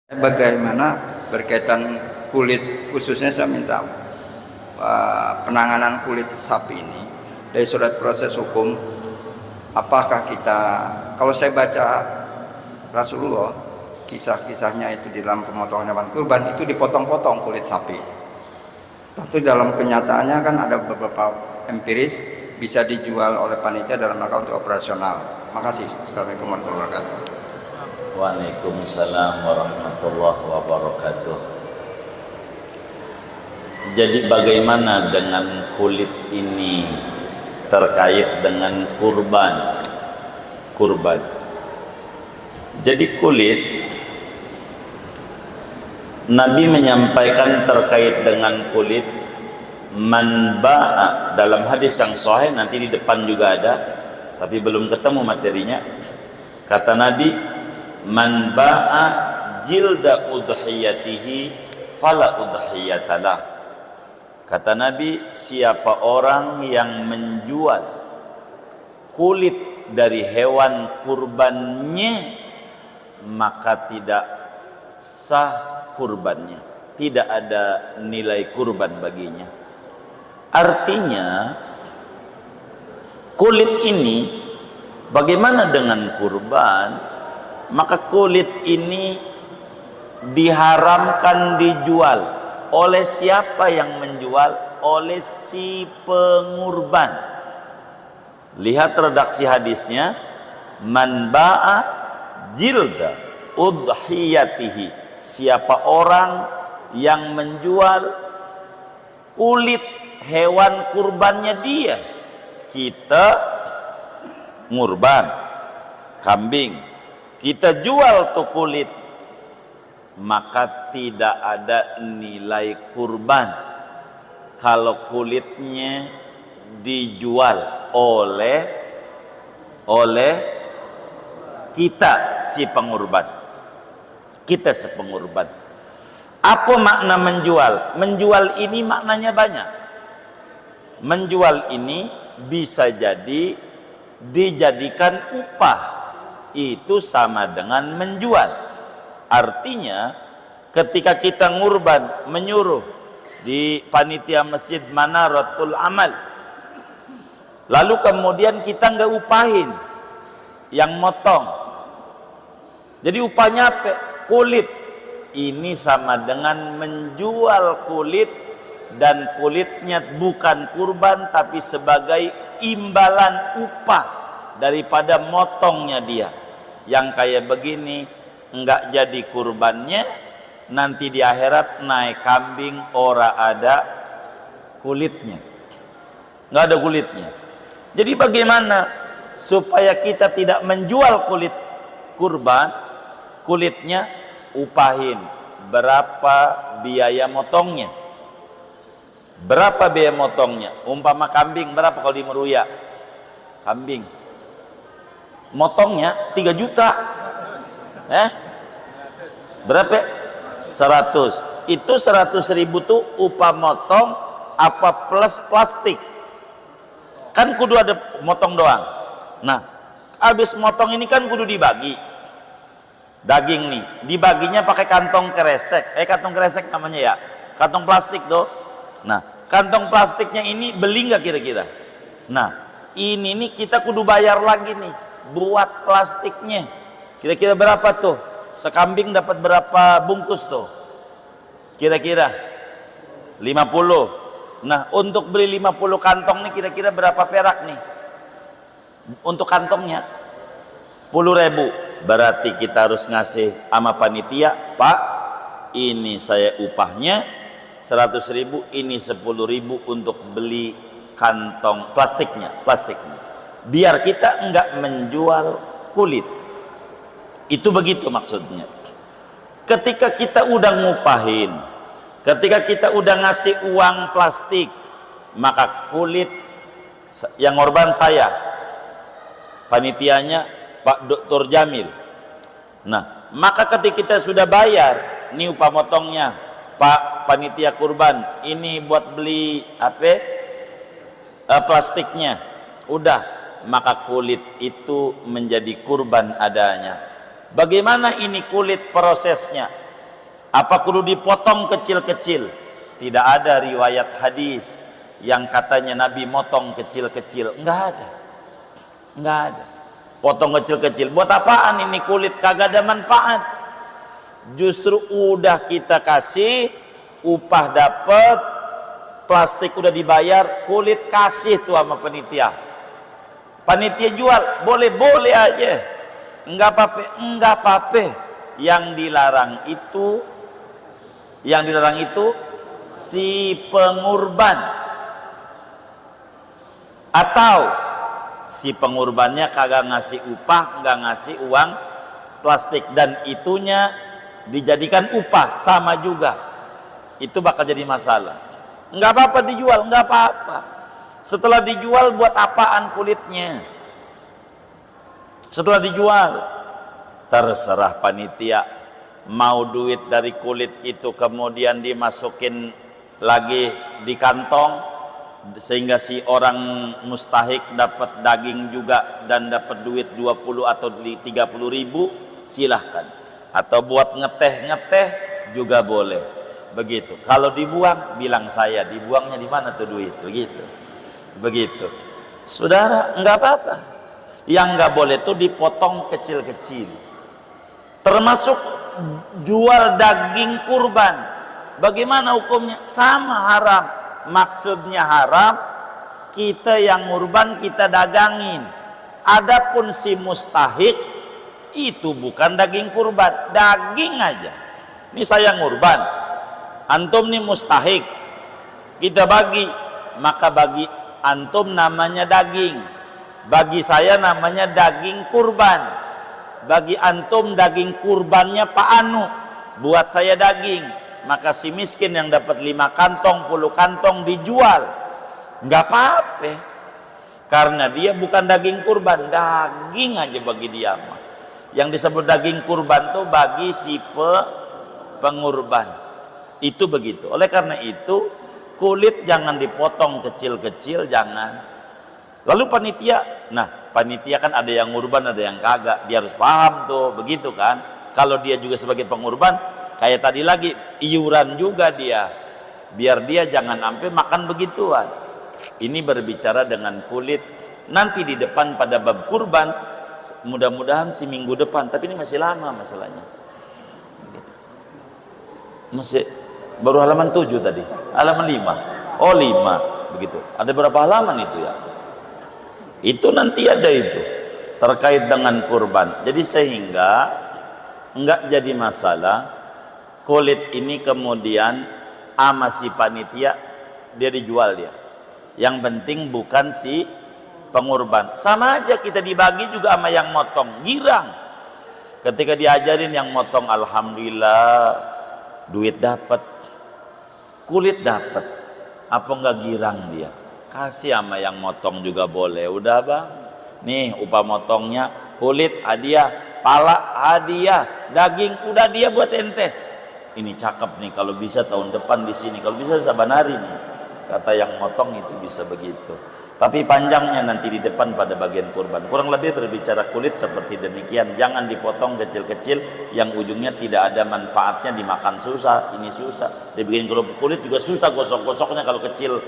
Bagaimana berkaitan kulit, khususnya saya minta penanganan kulit sapi ini dari surat proses hukum. Apakah kita, kalau saya baca Rasulullah, kisah-kisahnya itu di dalam pemotongan hewan kurban itu dipotong-potong kulit sapi. Tentu dalam kenyataannya kan ada beberapa empiris bisa dijual oleh panitia dalam rangka untuk operasional. Makasih. Assalamualaikum warahmatullahi wabarakatuh. Waalaikumsalam warahmatullahi wabarakatuh. Jadi bagaimana dengan kulit ini terkait dengan kurban? Jadi kulit, Nabi menyampaikan terkait dengan kulit, man ba'a, dalam hadis yang sahih, nanti di depan juga ada, tapi belum ketemu materinya. Kata Nabi, man ba'a jilda udhiyatihi fala udhiyatalah. Kata Nabi, siapa orang yang menjual kulit dari hewan kurbannya, maka tidak sah kurbannya, tidak ada nilai kurban baginya. Artinya kulit ini bagaimana dengan kurban? Maka kulit ini diharamkan dijual. Oleh siapa yang menjual? Oleh si pengurban. Lihat redaksi hadisnya, man ba'a jilda udhiyatihi, siapa orang yang menjual kulit hewan kurbannya dia. Kita ngurban kambing, kita jual tuh kulit, maka tidak ada nilai kurban kalau kulitnya dijual oleh kita si pengurban. Kita si pengurban. Apa makna menjual? Menjual ini maknanya banyak. Menjual ini bisa jadi dijadikan upah, itu sama dengan menjual. Artinya ketika kita ngurban, menyuruh di panitia masjid Manaratul Amal, lalu kemudian kita nggak upahin yang motong, jadi upahnya apa? Kulit. Ini sama dengan menjual kulit, dan kulitnya bukan kurban tapi sebagai imbalan upah daripada motongnya dia. Yang kayak begini enggak jadi kurbannya, nanti di akhirat naik kambing ora ada kulitnya, enggak ada kulitnya. Jadi bagaimana supaya kita tidak menjual kulit kurban? Kulitnya upahin. Berapa biaya motongnya? Berapa biaya motongnya? Umpama kambing berapa kalau di Meruya? Kambing motongnya 3 juta. Berapa? 100. Itu 100.000 tuh upah motong apa plus plastik? Kan kudu ada motong doang. Nah, habis motong ini kan kudu dibagi. Daging nih, dibaginya pakai kantong kresek. Kantong kresek namanya ya. Kantong plastik tuh. Nah, kantong plastiknya ini beli nggak kira-kira? Nah, ini nih kita kudu bayar lagi nih buat plastiknya. Kira-kira berapa tuh? Sekambing dapat berapa bungkus tuh? Kira-kira 50. Nah, untuk beli 50 kantong nih kira-kira berapa perak nih? Untuk kantongnya 10.000. Berarti kita harus ngasih sama panitia, Pak, ini saya upahnya 100.000, ini 10.000 untuk beli kantong plastiknya. Biar kita enggak menjual kulit. Itu begitu maksudnya. Ketika kita udah ngupahin, ketika kita udah ngasih uang plastik, maka kulit yang ngorban saya, panitianya Pak Dr. Jamil. Nah, maka ketika kita sudah bayar, ini upah motongnya, Pak panitia kurban, ini buat beli plastiknya, udah, maka kulit itu menjadi kurban adanya. Bagaimana ini kulit prosesnya? Apa kudu dipotong kecil-kecil? Tidak ada riwayat hadis yang katanya Nabi motong kecil-kecil. Enggak ada. Enggak ada. Potong kecil-kecil. Buat apaan ini kulit? Kagak ada manfaat. Justru udah kita kasih, upah dapet, plastik udah dibayar, kulit kasih tuh sama panitia. Panitia jual, boleh-boleh aja. Enggak apa-apa, enggak apa-apa. Yang dilarang itu si pengurban, atau si pengurbannya kagak ngasih upah, nggak ngasih uang plastik, dan itunya dijadikan upah, sama juga. Itu bakal jadi masalah. Nggak apa-apa dijual, nggak apa-apa. Setelah dijual buat apaan kulitnya? Setelah dijual, terserah panitia mau duit dari kulit itu kemudian dimasukin lagi di kantong sehingga si orang mustahik dapat daging juga dan dapat duit 20 atau 30 ribu, silahkan. Atau buat ngeteh juga boleh. Begitu. Kalau dibuang, bilang saya, dibuangnya di mana tuh duit? Begitu. Saudara, enggak apa-apa. Yang enggak boleh tuh dipotong kecil-kecil. Termasuk jual daging kurban. Bagaimana hukumnya? Sama, haram. Maksudnya haram, kita yang kurban kita dagangin. Adapun si mustahik itu bukan daging kurban, daging aja. Ini saya ngurban, antum nih mustahik, kita bagi, maka bagi antum namanya daging, bagi saya namanya daging kurban. Bagi antum daging kurbannya Pak Anu, buat saya daging. Maka si miskin yang dapat 5 kantong, 10 kantong dijual, nggak apa-apa, karena dia bukan daging kurban, daging aja bagi dia. Yang disebut daging kurban tuh bagi si pengurban. Itu begitu. Oleh karena itu kulit jangan dipotong kecil-kecil, jangan. Lalu panitia, panitia kan ada yang ngurban, ada yang kagak. Dia harus paham tuh, begitu kan. Kalau dia juga sebagai pengurban, kayak tadi lagi, iuran juga dia. Biar dia jangan sampai makan begituan. Ini berbicara dengan kulit. Nanti di depan pada bab kurban, mudah-mudahan si minggu depan. Tapi ini masih lama masalahnya. Masih baru halaman 7 tadi. Halaman 5. Oh 5. Begitu. Ada berapa halaman itu ya? Itu nanti ada itu terkait dengan kurban. Jadi sehingga enggak jadi masalah kulit ini kemudian ama si panitia dia dijual dia. Yang penting bukan si pengurban. Sama aja kita dibagi juga sama yang motong, girang. Ketika diajarin yang motong, alhamdulillah duit dapat, kulit dapat. Apa enggak girang dia? Kasih sama yang motong juga boleh. Udah bang, nih upah motongnya, kulit hadiah, pala hadiah, daging udah dia buat ente. Ini cakep nih, kalau bisa tahun depan di sini, kalau bisa saban hari nih. Kata yang motong itu bisa begitu. Tapi panjangnya nanti di depan pada bagian kurban. Kurang lebih berbicara kulit seperti demikian. Jangan dipotong kecil-kecil yang ujungnya tidak ada manfaatnya, dimakan susah, ini susah. Dibikin kerupuk kulit juga susah gosok-gosoknya kalau kecil.